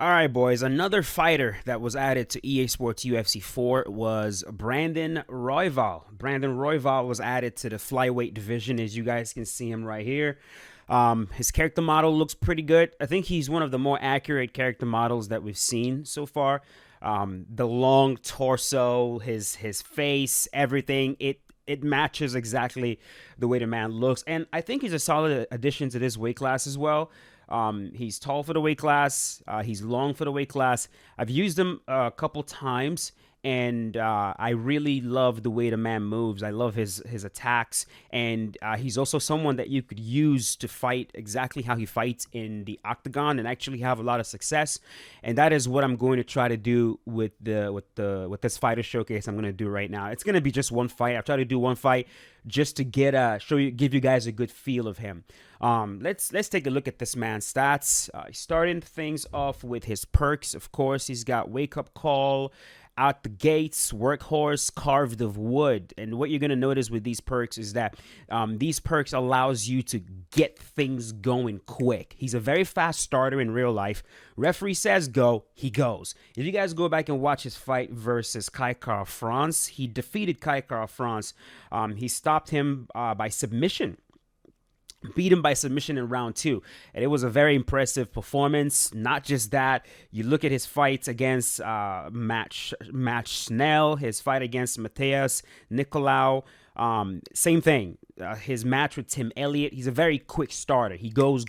All right, boys. Another fighter that was added to EA Sports UFC 4 was Brandon Royval. Brandon Royval was added to the flyweight division, as you guys can see him right here. His character model looks pretty good. I think he's one of the more accurate character models that we've seen so far. The long torso, his face, everything, it matches exactly the way the man looks. And I think he's a solid addition to this weight class as well. He's tall for the weight class. He's long for the weight class. I've used him a couple times, and I really love the way the man moves. I love his attacks, and he's also someone that you could use to fight exactly how he fights in the octagon and actually have a lot of success. And that is what I'm going to try to do with this fighter showcase I'm going to do right now. It's going to be just one fight. I'll try to do one fight just to give you guys a good feel of him. Let's take a look at this man's stats. Starting things off with his perks. Of course, he's got wake up call, out the gates, workhorse, carved of wood. And what you're going to notice with these perks is that these perks allows you to get things going quick. He's a very fast starter in real life. Referee says go, he goes. If you guys go back and watch his fight versus Kai France, he defeated Kai France. He stopped him by submission. Beat him by submission in round 2, and it was a very impressive performance. Not just that, you look at his fights against Match Snell, his fight against Mateus Nicolau, same thing. His match with Tim Elliott, he's a very quick starter. He goes,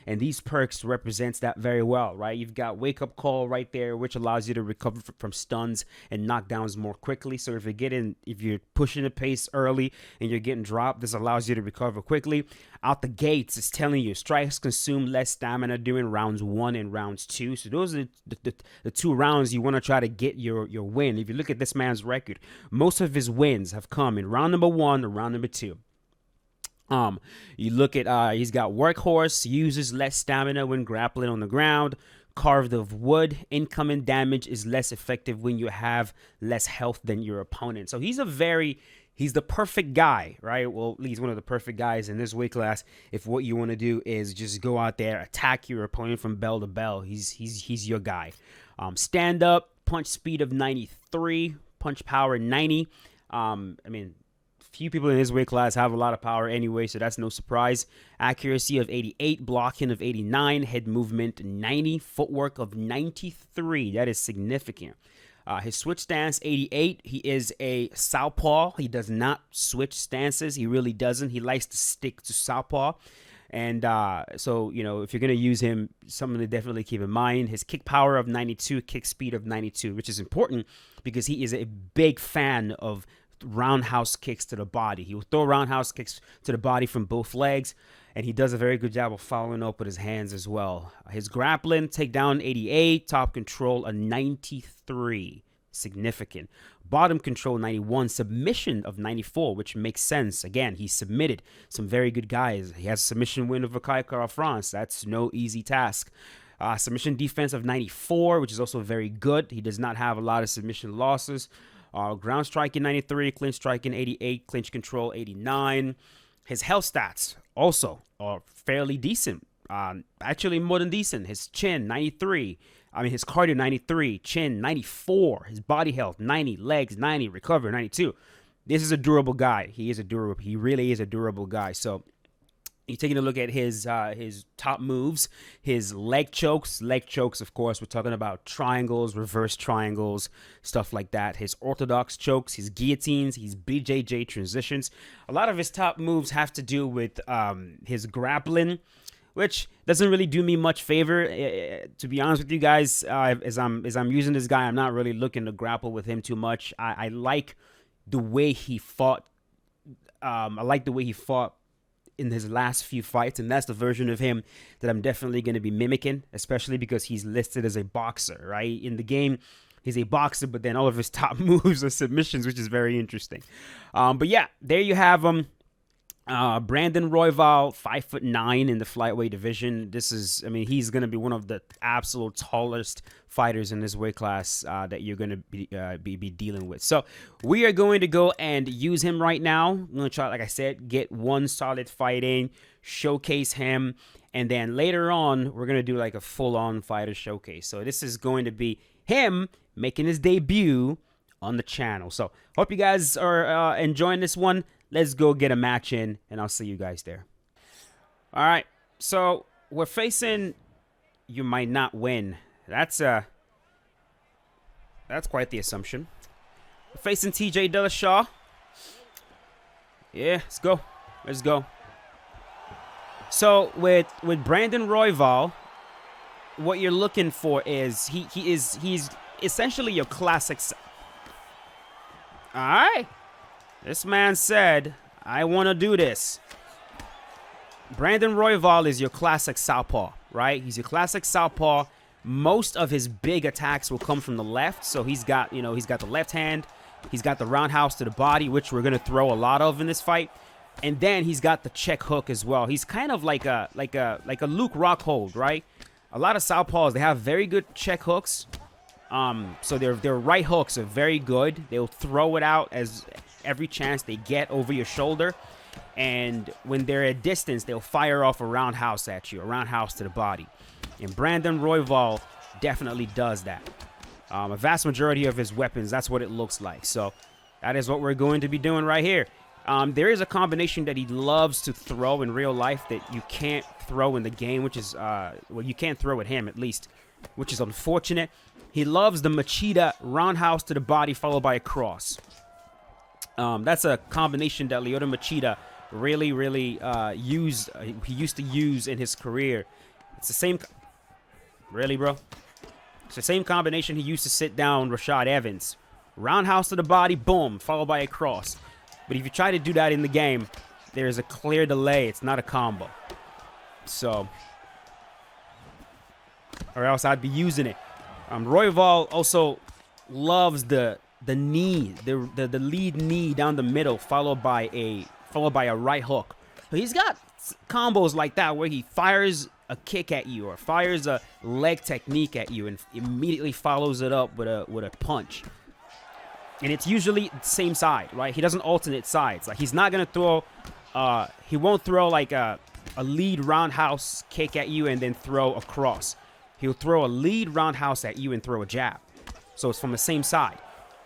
and these perks represents that very well, right? You've got wake up call right there, which allows you to recover from stuns and knockdowns more quickly. So if you're pushing the pace early and you're getting dropped, this allows you to recover quickly. Out the gates, it's telling you strikes consume less stamina during rounds 1 and rounds 2. So those are the 2 rounds you want to try to get your win. If you look at this man's record, most of his wins have come in round number 1 or round number 2. You look at he's got workhorse, uses less stamina when grappling on the ground. Carved of wood, incoming damage is less effective when you have less health than your opponent. So he's the perfect guy, right? Well, he's one of the perfect guys in this weight class. If what you want to do is just go out there, attack your opponent from bell to bell, he's your guy. Stand up, punch speed of 93, punch power 90. Few people in his weight class have a lot of power anyway, so that's no surprise. Accuracy of 88, blocking of 89, head movement 90, footwork of 93. That is significant. His switch stance 88. He is a southpaw. He does not switch stances. He really doesn't. He likes to stick to southpaw. And so, if you're going to use him, something to definitely keep in mind. His kick power of 92, kick speed of 92, which is important because he is a big fan of roundhouse kicks to the body. He will throw roundhouse kicks to the body from both legs, and he does a very good job of following up with his hands as well. His grappling, takedown 88, top control a 93, significant. Bottom control 91, submission of 94, which makes sense. Again, he submitted some very good guys. He has a submission win over Kai France. That's no easy task. Submission defense of 94, which is also very good. He does not have a lot of submission losses. Ground striking 93, clinch striking 88, clinch control 89. His health stats also are fairly decent. Actually more than decent. His chin 93. His cardio 93, chin 94, his body health 90, legs 90, recover 92. This is a durable guy. He really is a durable guy. So you're taking a look at his top moves, his leg chokes. Leg chokes, of course, we're talking about triangles, reverse triangles, stuff like that. His orthodox chokes, his guillotines, his BJJ transitions. A lot of his top moves have to do with his grappling, which doesn't really do me much favor. To be honest with you guys, as I'm using this guy, I'm not really looking to grapple with him too much. I like the way he fought. In his last few fights, and that's the version of him that I'm definitely going to be mimicking, especially because he's listed as a boxer, right? In the game, he's a boxer, but then all of his top moves are submissions, which is very interesting. But yeah, there you have him. Brandon Royval, 5'9" in the flyweight division. He's going to be one of the absolute tallest fighters in this weight class that you're going to be dealing with. So we are going to go and use him right now. I'm going to try, like I said, get one solid fight in, showcase him, And then later on, we're going to do like a full-on fighter showcase. So this is going to be him making his debut on the channel. So hope you guys are enjoying this one. Let's go get a match in, and I'll see you guys there. All right. So we're facing you might not win. That's quite the assumption. We're facing TJ Dillashaw. Yeah, let's go. Let's go. So with Brandon Royval, what you're looking for is he's essentially your classic. All right, this man said, "I want to do this." Brandon Royval is your classic southpaw, right? He's your classic southpaw. Most of his big attacks will come from the left, so he's got the left hand, he's got the roundhouse to the body, which we're gonna throw a lot of in this fight. And then he's got the check hook as well. He's kind of like a Luke Rockhold, right? A lot of southpaws, they have very good check hooks. So their right hooks are very good. They'll throw it out as every chance they get over your shoulder. And when they're at distance, they'll fire off a roundhouse at you, a roundhouse to the body. And Brandon Royval definitely does that. A vast majority of his weapons, that's what it looks like. So that is what we're going to be doing right here. There is a combination that he loves to throw in real life that you can't throw in the game, which is, well, you can't throw at him at least, which is unfortunate. He loves the Machida roundhouse to the body followed by a cross. That's a combination that Lyoto Machida really used. He used to use in his career. It's the same. Really, bro? It's the same combination he used to sit down Rashad Evans. Roundhouse to the body, boom, followed by a cross. But if you try to do that in the game, there's a clear delay. It's not a combo. So, or else I'd be using it. Royval also loves the knee, the lead knee down the middle, followed by a right hook. So he's got combos like that where he fires a kick at you or fires a leg technique at you and immediately follows it up with a punch. And it's usually the same side, right? He doesn't alternate sides. Like, he's not going to throw, he won't throw like a lead roundhouse kick at you and then throw a cross. He'll throw a lead roundhouse at you and throw a jab. So it's from the same side.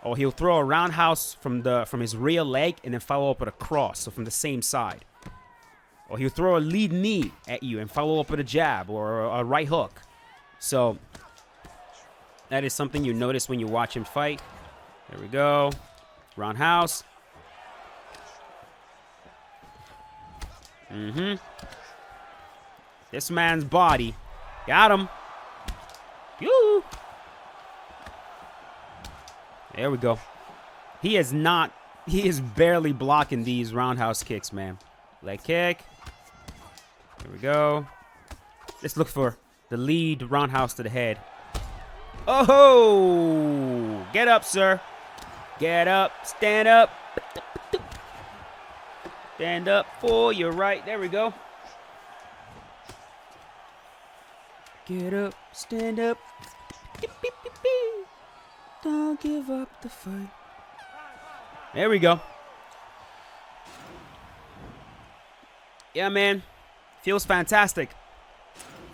Or he'll throw a roundhouse from his rear leg and then follow up with a cross. So from the same side. Or he'll throw a lead knee at you and follow up with a jab or a right hook. So that is something you notice when you watch him fight. There we go. Roundhouse. This man's body. Got him. Yoo. There we go. He is barely blocking these roundhouse kicks, man. Leg kick. Here we go. Let's look for the lead roundhouse to the head. Oh! Get up, sir. Get up. Stand up. Stand up for your right. There we go. Get up. Stand up. Don't give up the fight. There we go. Yeah, man. Feels fantastic.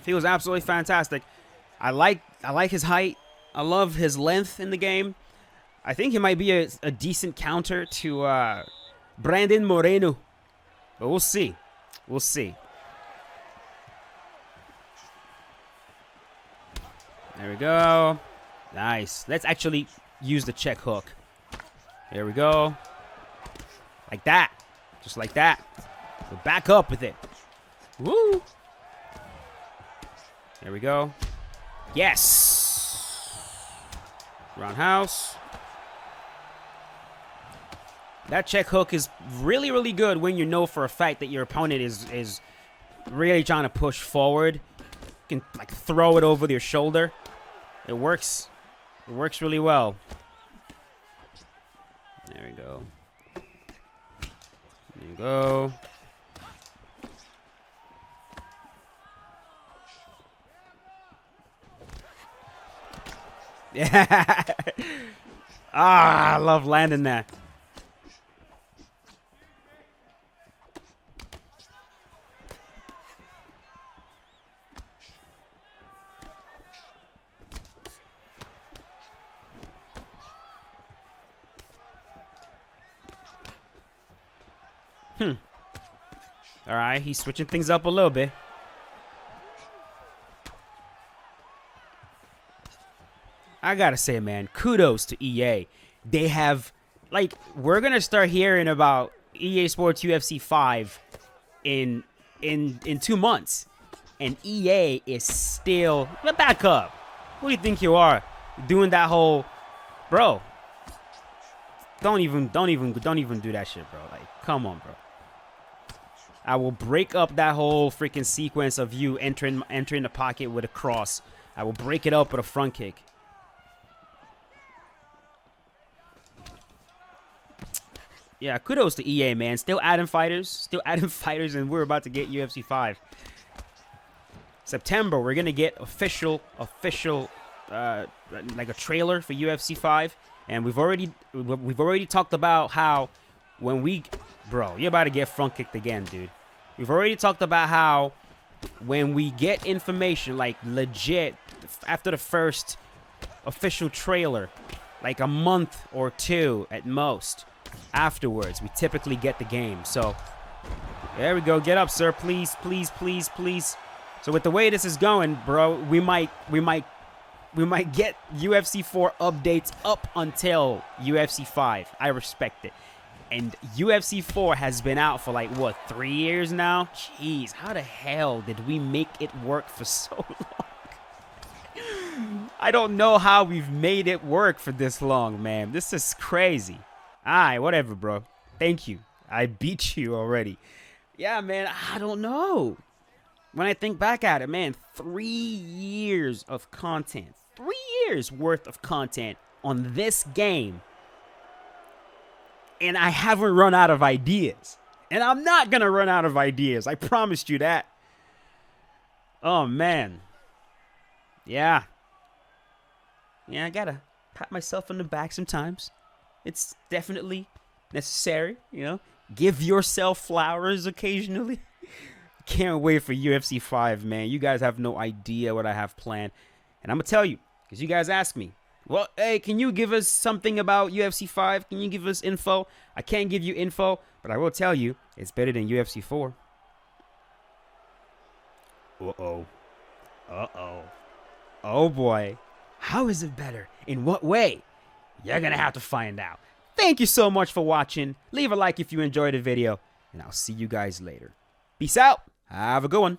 Feels absolutely fantastic. I like his height. I love his length in the game. I think he might be a decent counter to Brandon Moreno. But we'll see. We'll see. There we go. Nice. Let's actually use the check hook. There we go. Like that. Just like that. So back up with it. Woo. There we go. Yes. Roundhouse. That check hook is really, really good when you know for a fact that your opponent is really trying to push forward. You can like throw it over your shoulder. It works. It works really well. There we go. There you go. Yeah. I love landing that. All right, he's switching things up a little bit. I gotta say, man, kudos to EA. They have, like, we're gonna start hearing about EA Sports UFC 5 in 2 months, and EA is still back up. Who do you think you are, doing that whole, bro? Don't even do that shit, bro. Like, come on, bro. I will break up that whole freaking sequence of you entering the pocket with a cross. I will break it up with a front kick. Yeah, kudos to EA, man. Still adding fighters, and we're about to get UFC 5. September, we're gonna get official, like a trailer for UFC 5, and we've already talked about how when we, bro, you're about to get front kicked again, dude. We've already talked about how when we get information, like legit, after the first official trailer, like a month or 2 at most. Afterwards, we typically get the game. So there we go. Get up, sir. Please, please, please, please. So with the way this is going, bro, we might get UFC 4 updates up until UFC 5. I respect it. And UFC 4 has been out for like what, 3 years now? Jeez, how the hell did we make it work for so long? I don't know how we've made it work for this long, man. This is crazy. Alright, whatever, bro. Thank you. I beat you already. Yeah, man, I don't know. When I think back at it, man, 3 years of content. 3 years worth of content on this game. And I haven't run out of ideas. And I'm not going to run out of ideas. I promised you that. Oh, man. Yeah. Yeah, I got to pat myself on the back sometimes. It's definitely necessary, you know. Give yourself flowers occasionally. Can't wait for UFC 5, man. You guys have no idea what I have planned. And I'm going to tell you, because you guys asked me, well, hey, can you give us something about UFC 5? Can you give us info? I can't give you info, but I will tell you, it's better than UFC 4. Uh-oh. Uh-oh. Oh, boy. How is it better? In what way? You're going to have to find out. Thank you so much for watching. Leave a like if you enjoyed the video, and I'll see you guys later. Peace out. Have a good one.